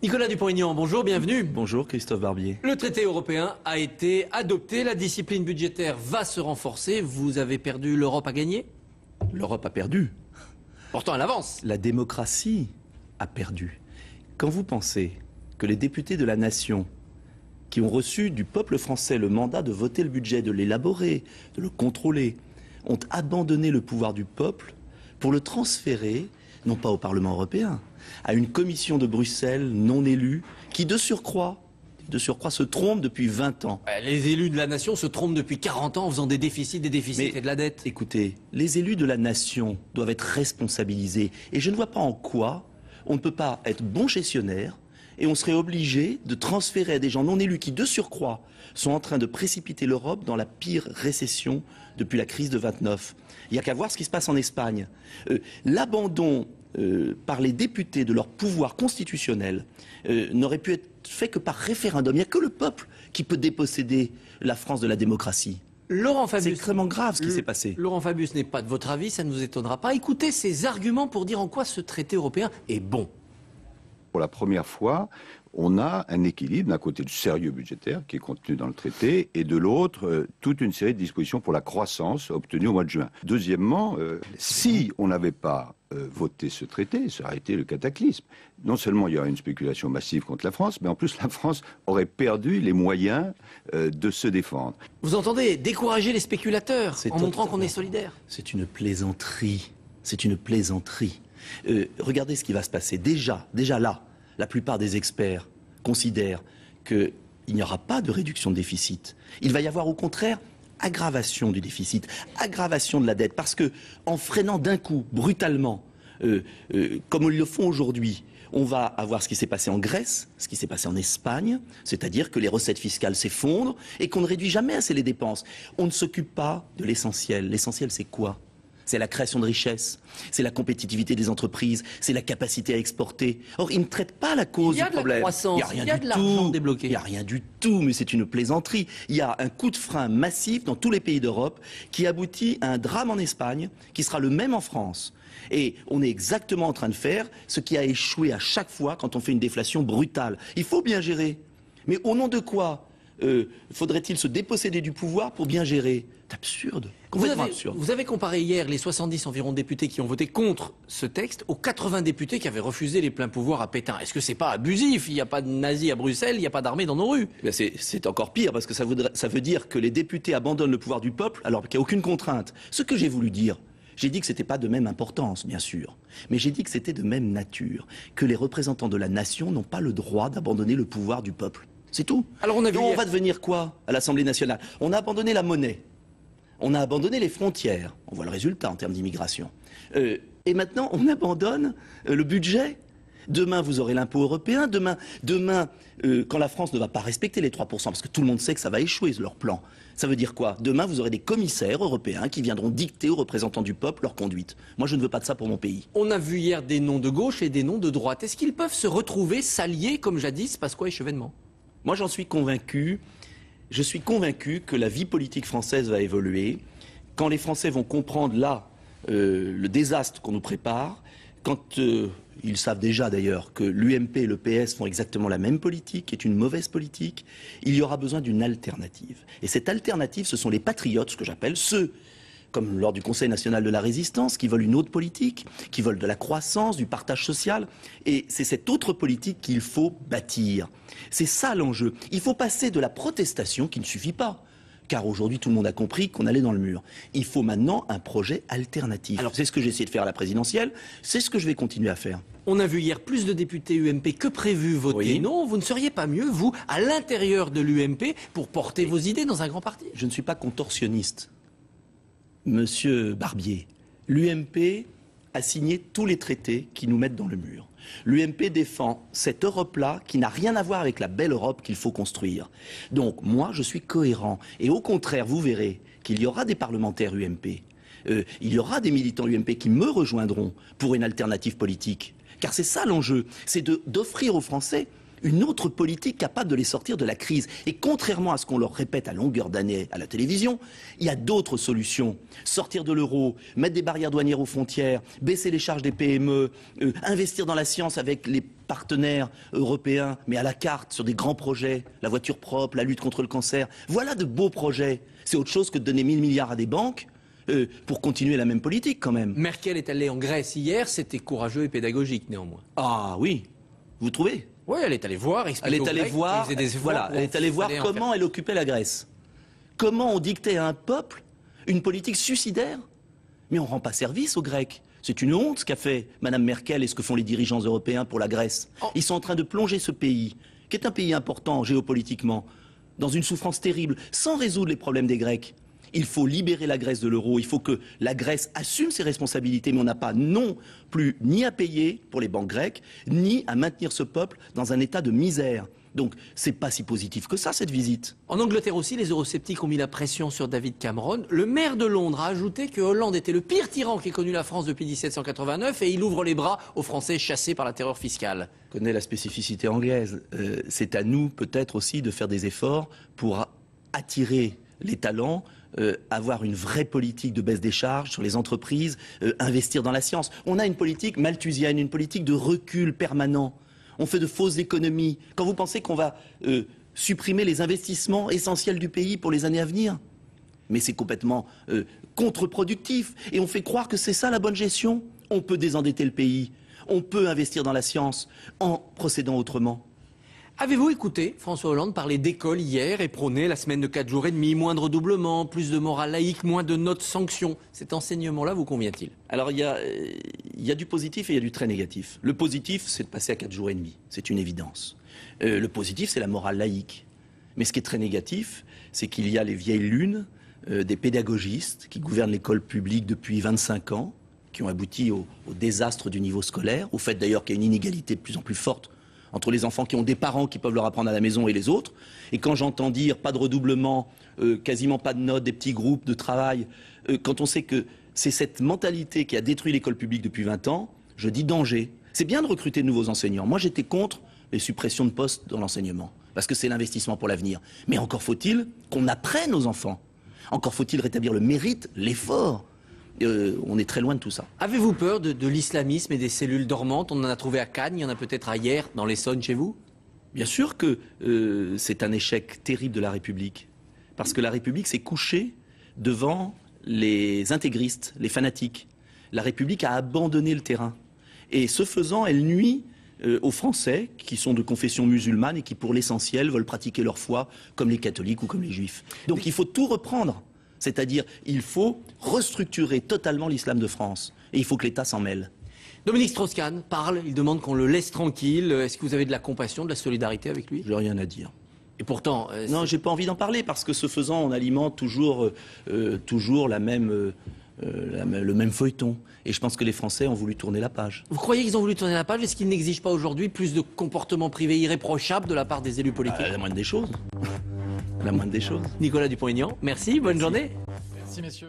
Nicolas Dupont-Aignan, bonjour, bienvenue. Bonjour Christophe Barbier. Le traité européen a été adopté, la discipline budgétaire va se renforcer. Vous avez perdu, l'Europe a gagné? L'Europe a perdu. Pourtant elle avance. La démocratie a perdu. Quand vous pensez que les députés de la nation qui ont reçu du peuple français le mandat de voter le budget, de l'élaborer, de le contrôler, ont abandonné le pouvoir du peuple pour le transférer, non pas au Parlement européen, à une commission de Bruxelles non élue qui, de surcroît, se trompe depuis 20 ans. Les élus de la nation se trompent depuis 40 ans en faisant des déficits et de la dette. Écoutez, les élus de la nation doivent être responsabilisés. Et je ne vois pas en quoi on ne peut pas être bon gestionnaire et on serait obligé de transférer à des gens non élus qui, de surcroît, sont en train de précipiter l'Europe dans la pire récession depuis la crise de 29. Il n'y a qu'à voir ce qui se passe en Espagne. L'abandon par les députés de leur pouvoir constitutionnel n'aurait pu être fait que par référendum. Il n'y a que le peuple qui peut déposséder la France de la démocratie. C'est extrêmement grave ce qui s'est passé. Laurent Fabius n'est pas de votre avis, ça ne vous étonnera pas. Écoutez ces arguments pour dire en quoi ce traité européen est bon. Pour la première fois, on a un équilibre d'un côté du sérieux budgétaire qui est contenu dans le traité et de l'autre, toute une série de dispositions pour la croissance obtenues au mois de juin. Deuxièmement, si on n'avait pas voté ce traité, ça aurait été le cataclysme. Non seulement il y aurait une spéculation massive contre la France, mais en plus la France aurait perdu les moyens de se défendre. Vous entendez, décourager les spéculateurs en montrant qu'on est solidaire. C'est une plaisanterie. C'est une plaisanterie. Regardez ce qui va se passer. Déjà là, la plupart des experts considèrent qu'il n'y aura pas de réduction de déficit. Il va y avoir au contraire aggravation du déficit, aggravation de la dette. Parce que en freinant d'un coup, brutalement, comme ils le font aujourd'hui, on va avoir ce qui s'est passé en Grèce, ce qui s'est passé en Espagne, c'est-à-dire que les recettes fiscales s'effondrent et qu'on ne réduit jamais assez les dépenses. On ne s'occupe pas de l'essentiel. L'essentiel, c'est quoi ? C'est la création de richesses, c'est la compétitivité des entreprises, c'est la capacité à exporter. Or, ils ne traitent pas la cause du problème. Il y a rien de l'argent débloqué. Il n'y a rien du tout, mais c'est une plaisanterie. Il y a un coup de frein massif dans tous les pays d'Europe qui aboutit à un drame en Espagne, qui sera le même en France. Et on est exactement en train de faire ce qui a échoué à chaque fois quand on fait une déflation brutale. Il faut bien gérer. Mais au nom de quoi faudrait-il se déposséder du pouvoir pour bien gérer? C'est absurde, complètement absurde. Vous avez comparé hier les 70 environ députés qui ont voté contre ce texte aux 80 députés qui avaient refusé les pleins pouvoirs à Pétain. Est-ce que c'est pas abusif? Il n'y a pas de nazis à Bruxelles, il n'y a pas d'armée dans nos rues. C'est encore pire parce que ça veut dire que les députés abandonnent le pouvoir du peuple alors qu'il n'y a aucune contrainte. Ce que j'ai voulu dire, j'ai dit que ce n'était pas de même importance, bien sûr, mais j'ai dit que c'était de même nature, que les représentants de la nation n'ont pas le droit d'abandonner le pouvoir du peuple. C'est tout. Alors on va devenir quoi à l'Assemblée nationale? On a abandonné la monnaie. On a abandonné les frontières. On voit le résultat en termes d'immigration. Et maintenant, on abandonne le budget. Demain, vous aurez l'impôt européen. Demain, quand la France ne va pas respecter les 3%, parce que tout le monde sait que ça va échouer, leur plan, ça veut dire quoi? Demain, vous aurez des commissaires européens qui viendront dicter aux représentants du peuple leur conduite. Moi, je ne veux pas de ça pour mon pays. On a vu hier des noms de gauche et des noms de droite. Est-ce qu'ils peuvent se retrouver, s'allier, comme jadis, Pasqua et Chevènement? Moi, j'en suis convaincu. Je suis convaincu que la vie politique française va évoluer quand les Français vont comprendre là le désastre qu'on nous prépare, quand ils savent déjà d'ailleurs que l'UMP et le PS font exactement la même politique, qui est une mauvaise politique, il y aura besoin d'une alternative. Et cette alternative, ce sont les patriotes, ce que j'appelle ceux, comme lors du Conseil national de la résistance, qui veulent une autre politique, qui veulent de la croissance, du partage social. Et c'est cette autre politique qu'il faut bâtir. C'est ça l'enjeu. Il faut passer de la protestation qui ne suffit pas. Car aujourd'hui, tout le monde a compris qu'on allait dans le mur. Il faut maintenant un projet alternatif. Alors, c'est ce que j'ai essayé de faire à la présidentielle. C'est ce que je vais continuer à faire. On a vu hier plus de députés UMP que prévu voter. Oui. Non, vous ne seriez pas mieux, vous, à l'intérieur de l'UMP, pour porter vos idées dans un grand parti? Je ne suis pas contorsionniste. Monsieur Barbier, l'UMP a signé tous les traités qui nous mettent dans le mur. L'UMP défend cette Europe-là qui n'a rien à voir avec la belle Europe qu'il faut construire. Donc moi, je suis cohérent. Et au contraire, vous verrez qu'il y aura des parlementaires UMP. Il y aura des militants UMP qui me rejoindront pour une alternative politique. Car c'est ça l'enjeu, c'est d'offrir aux Français une autre politique capable de les sortir de la crise. Et contrairement à ce qu'on leur répète à longueur d'année à la télévision, il y a d'autres solutions. Sortir de l'euro, mettre des barrières douanières aux frontières, baisser les charges des PME, investir dans la science avec les partenaires européens, mais à la carte, sur des grands projets, la voiture propre, la lutte contre le cancer. Voilà de beaux projets. C'est autre chose que de donner 1000 milliards à des banques pour continuer la même politique quand même. Merkel est allée en Grèce hier, c'était courageux et pédagogique néanmoins. Ah oui, vous trouvez? Oui, elle est allée voir, expliquer aux Grecs qu'ils faisaient des efforts. Voilà, elle est allée voir comment elle occupait la Grèce. Comment on dictait à un peuple une politique suicidaire. Mais on ne rend pas service aux Grecs. C'est une honte ce qu'a fait Mme Merkel et ce que font les dirigeants européens pour la Grèce. Ils sont en train de plonger ce pays, qui est un pays important géopolitiquement, dans une souffrance terrible, sans résoudre les problèmes des Grecs. Il faut libérer la Grèce de l'euro, il faut que la Grèce assume ses responsabilités, mais on n'a pas non plus ni à payer pour les banques grecques, ni à maintenir ce peuple dans un état de misère. Donc, c'est pas si positif que ça, cette visite. En Angleterre aussi, les eurosceptiques ont mis la pression sur David Cameron. Le maire de Londres a ajouté que Hollande était le pire tyran qu'ait connu la France depuis 1789 et il ouvre les bras aux Français chassés par la terreur fiscale. On connaît la spécificité anglaise. C'est à nous, peut-être aussi, de faire des efforts pour attirer les talents, avoir une vraie politique de baisse des charges sur les entreprises, investir dans la science. On a une politique malthusienne, une politique de recul permanent. On fait de fausses économies. Quand vous pensez qu'on va supprimer les investissements essentiels du pays pour les années à venir, mais c'est complètement contre-productif. Et on fait croire que c'est ça la bonne gestion. On peut désendetter le pays, on peut investir dans la science en procédant autrement. Avez-vous écouté François Hollande parler d'école hier et prôner la semaine de 4 jours et demi, moins de redoublement, plus de morale laïque, moins de notes sanctions? Cet enseignement-là vous convient-il? Alors il y a du positif et il y a du très négatif. Le positif, c'est de passer à 4 jours et demi, c'est une évidence. Le positif, c'est la morale laïque. Mais ce qui est très négatif, c'est qu'il y a les vieilles lunes des pédagogistes qui gouvernent l'école publique depuis 25 ans, qui ont abouti au désastre du niveau scolaire, au fait d'ailleurs qu'il y a une inégalité de plus en plus forte entre les enfants qui ont des parents qui peuvent leur apprendre à la maison et les autres. Et quand j'entends dire pas de redoublement, quasiment pas de notes, des petits groupes de travail, quand on sait que c'est cette mentalité qui a détruit l'école publique depuis 20 ans, je dis danger. C'est bien de recruter de nouveaux enseignants. Moi, j'étais contre les suppressions de postes dans l'enseignement, parce que c'est l'investissement pour l'avenir. Mais encore faut-il qu'on apprenne aux enfants. Encore faut-il rétablir le mérite, l'effort. On est très loin de tout ça. Avez-vous peur de l'islamisme et des cellules dormantes? On en a trouvé à Cannes, il y en a peut-être ailleurs, dans l'Essonne, chez vous? Bien sûr que c'est un échec terrible de la République. Parce que la République s'est couchée devant les intégristes, les fanatiques. La République a abandonné le terrain. Et ce faisant, elle nuit aux Français qui sont de confession musulmane et qui, pour l'essentiel, veulent pratiquer leur foi comme les catholiques ou comme les juifs. Donc il faut tout reprendre. C'est-à-dire, il faut restructurer totalement l'islam de France. Et il faut que l'État s'en mêle. Dominique Strauss-Kahn parle, il demande qu'on le laisse tranquille. Est-ce que vous avez de la compassion, de la solidarité avec lui? Je n'ai rien à dire. Et pourtant... non, j'ai pas envie d'en parler, parce que ce faisant, on alimente toujours le même feuilleton. Et je pense que les Français ont voulu tourner la page. Vous croyez qu'ils ont voulu tourner la page? Est-ce qu'ils n'exigent pas aujourd'hui plus de comportements privés irréprochables de la part des élus politiques? La moindre des choses. La moindre des choses. Nicolas Dupont-Aignan, merci, bonne journée. Merci messieurs.